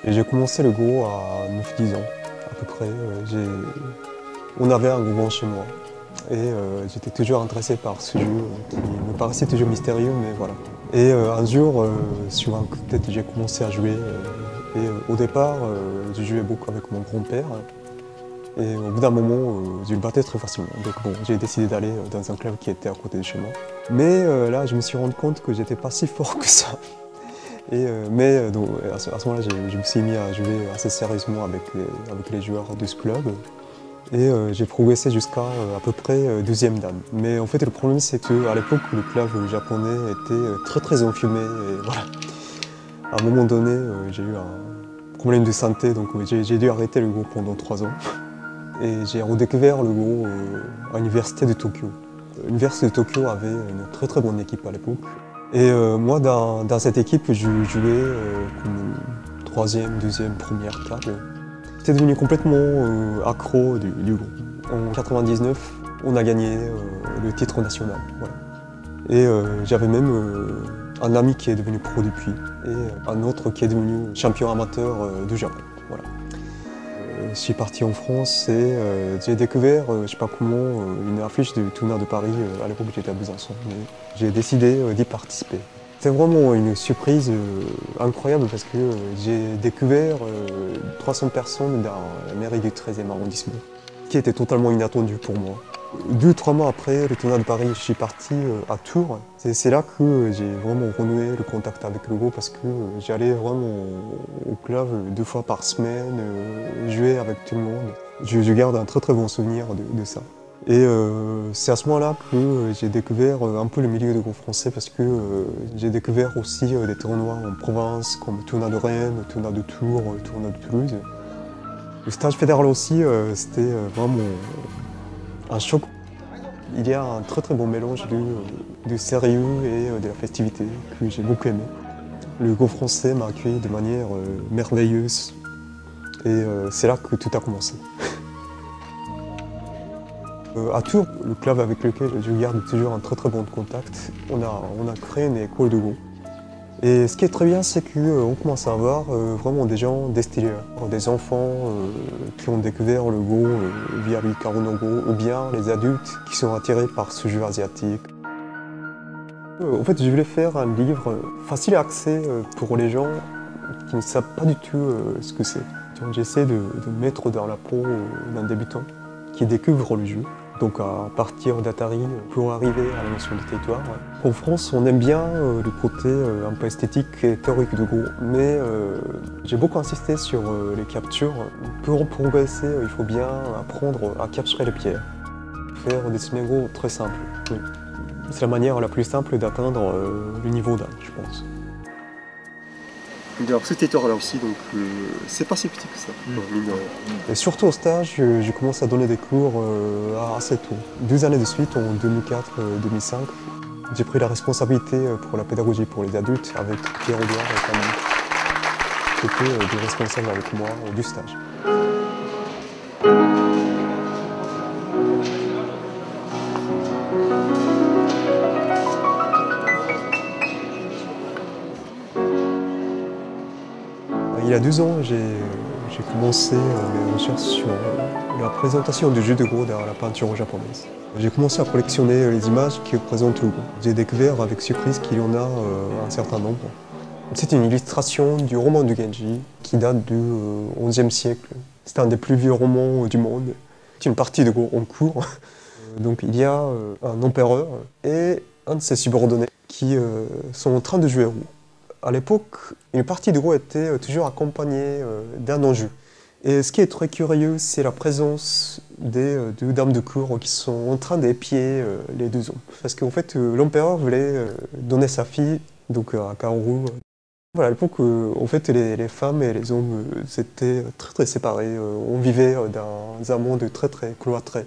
J'ai commencé le Go à 9-10 ans, à peu près. On avait un Go chez moi et j'étais toujours intéressé par ce jeu qui me paraissait toujours mystérieux, mais voilà. Et un jour, sur un coup de tête, j'ai commencé à jouer. Et au départ, je jouais beaucoup avec mon grand-père. Et au bout d'un moment, je le battais très facilement. Donc bon, j'ai décidé d'aller dans un club qui était à côté de chez moi. Mais là, je me suis rendu compte que j'étais pas si fort que ça. Donc, à ce moment-là, je me suis mis à jouer assez sérieusement avec les joueurs de ce club. Et j'ai progressé jusqu'à à peu près 12e dan. Mais en fait, le problème, c'est qu'à l'époque, le club japonais était très enfumé. Et voilà. À un moment donné, j'ai eu un problème de santé, donc j'ai dû arrêter le Go pendant 3 ans. Et j'ai redécouvert le Go à l'université de Tokyo. L'université de Tokyo avait une très bonne équipe à l'époque. Et moi, dans cette équipe, je jouais comme troisième, deuxième, première table. J'étais devenu complètement accro du Go. En 99, on a gagné le titre national. Voilà. Et j'avais même un ami qui est devenu pro depuis et un autre qui est devenu champion amateur du Japon. Voilà. Je suis parti en France et j'ai découvert, je ne sais pas comment, une affiche du tournoi de Paris. À l'époque, j'étais à Besançon, mais j'ai décidé d'y participer. C'était vraiment une surprise incroyable parce que j'ai découvert 300 personnes dans la mairie du 13e arrondissement, ce qui était totalement inattendu pour moi. 2-3 mois après le tournoi de Paris, je suis parti à Tours. C'est là que j'ai vraiment renoué le contact avec le Go parce que j'allais vraiment au club 2 fois par semaine, jouer avec tout le monde. Je garde un très bon souvenir de ça. Et c'est à ce moment-là que j'ai découvert un peu le milieu de Go français parce que j'ai découvert aussi des tournois en province comme le tournoi de Rennes, le tournoi de Tours, le tournoi de Toulouse. Le stage fédéral aussi, c'était vraiment un choc. Il y a un très bon mélange de sérieux et de la festivité que j'ai beaucoup aimé. Le Go français m'a accueilli de manière merveilleuse et c'est là que tout a commencé. À Tours, le club avec lequel je garde toujours un très bon contact, on a créé une école de Go. Et ce qui est très bien, c'est qu'on commence à avoir vraiment des gens d'extérieur, des enfants qui ont découvert le Go via l'Ikaru no Go, ou bien les adultes qui sont attirés par ce jeu asiatique. En fait, je voulais faire un livre facile à accès pour les gens qui ne savent pas du tout ce que c'est. J'essaie de me mettre dans la peau d'un débutant qui découvre le jeu. Donc à partir d'Atari pour arriver à la notion de territoire. En France, on aime bien le côté un peu esthétique et théorique de Go, mais j'ai beaucoup insisté sur les captures. Pour progresser, il faut bien apprendre à capturer les pierres. Faire des semi-Go très simples. Oui. C'est la manière la plus simple d'atteindre le niveau d'un, je pense. Alors ce territoire-là aussi, donc c'est pas si petit que ça. Et surtout au stage, je commence à donner des cours assez tôt. 2 années de suite, en 2004-2005, j'ai pris la responsabilité pour la pédagogie pour les adultes avec Pierre-Edouard et Camille, qui étaient des responsables avec moi du stage. Il y a 2 ans, j'ai commencé mes recherches sur la présentation du jeu de Go dans la peinture japonaise. J'ai commencé à collectionner les images qui représentent le Go. J'ai découvert avec surprise qu'il y en a un certain nombre. C'est une illustration du roman de Genji qui date du XIe siècle. C'est un des plus vieux romans du monde. C'est une partie de Go en cours. Donc il y a un empereur et un de ses subordonnés qui sont en train de jouer au Go. À l'époque, une partie de Go était toujours accompagnée d'un enjeu. Et ce qui est très curieux, c'est la présence des 2 dames de cour qui sont en train d'épier les 2 hommes. Parce qu'en fait, l'empereur voulait donner sa fille donc, à Kaoru. Voilà, à l'époque, en fait, les femmes et les hommes étaient très séparés. On vivait dans un monde très cloîtré.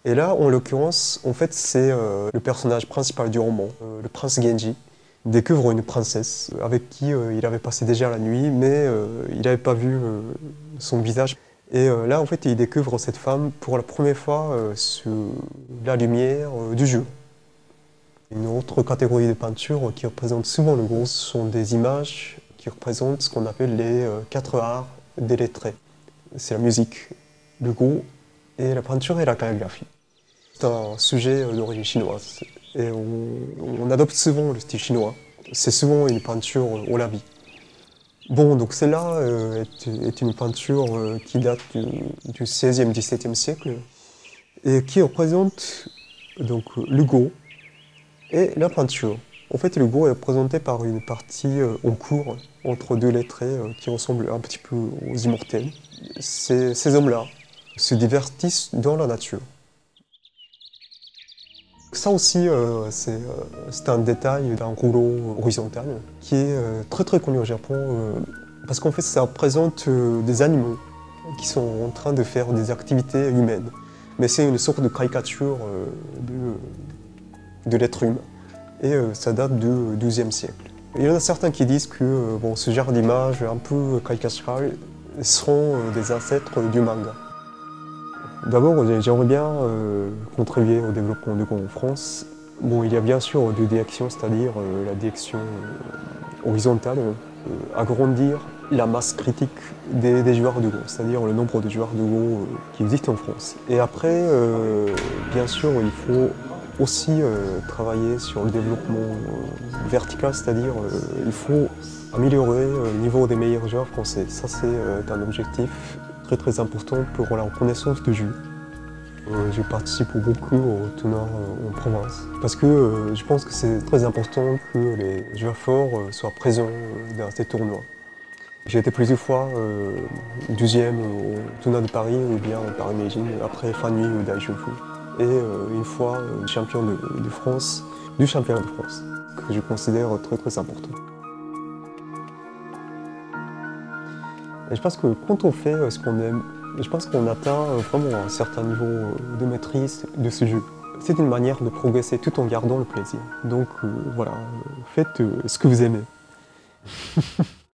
Et là, en l'occurrence, en fait, c'est le personnage principal du roman, le prince Genji, découvre une princesse avec qui il avait passé déjà la nuit, mais il n'avait pas vu son visage. Et là, en fait, il découvre cette femme pour la première fois sous la lumière du jour. Une autre catégorie de peinture qui représente souvent le goût sont des images qui représentent ce qu'on appelle les 4 arts des lettrés. C'est la musique, le goût et la peinture et la calligraphie. C'est un sujet d'origine chinoise et on adopte souvent le style chinois. C'est souvent une peinture au lavis. Bon, donc celle-là est une peinture qui date du 16e, 17e siècle et qui représente donc, le goût et la peinture. En fait, le goût est représenté par une partie en cours entre deux lettrés qui ressemblent un petit peu aux immortels. Ces hommes-là se divertissent dans la nature. Ça aussi, c'est un détail d'un rouleau horizontal qui est très très connu au Japon parce qu'en fait, ça représente des animaux qui sont en train de faire des activités humaines. Mais c'est une sorte de caricature de l'être humain. Et ça date du XIIe siècle. Il y en a certains qui disent que bon, ce genre d'images un peu caricaturales seront des ancêtres du manga. D'abord, j'aimerais bien contribuer au développement du goût en France. Bon, il y a bien sûr deux directions, c'est-à-dire la direction horizontale, agrandir la masse critique des joueurs de Go, c'est-à-dire le nombre de joueurs de Go qui existent en France. Et après, bien sûr, il faut aussi travailler sur le développement vertical, c'est-à-dire il faut améliorer le niveau des meilleurs joueurs français. Ça, c'est un objectif très très important pour la reconnaissance de jeu. Je participe beaucoup au tournoi en province parce que je pense que c'est très important que les joueurs forts soient présents dans ces tournois. J'ai été plusieurs fois 12e au tournoi de Paris ou bien au Paris Meijin après Fanny ou Daijoufu. Et une fois champion de France, du championnat de France, que je considère très très important. Et je pense que quand on fait ce qu'on aime, je pense qu'on atteint vraiment un certain niveau de maîtrise de ce jeu. C'est une manière de progresser tout en gardant le plaisir. Donc voilà, faites ce que vous aimez.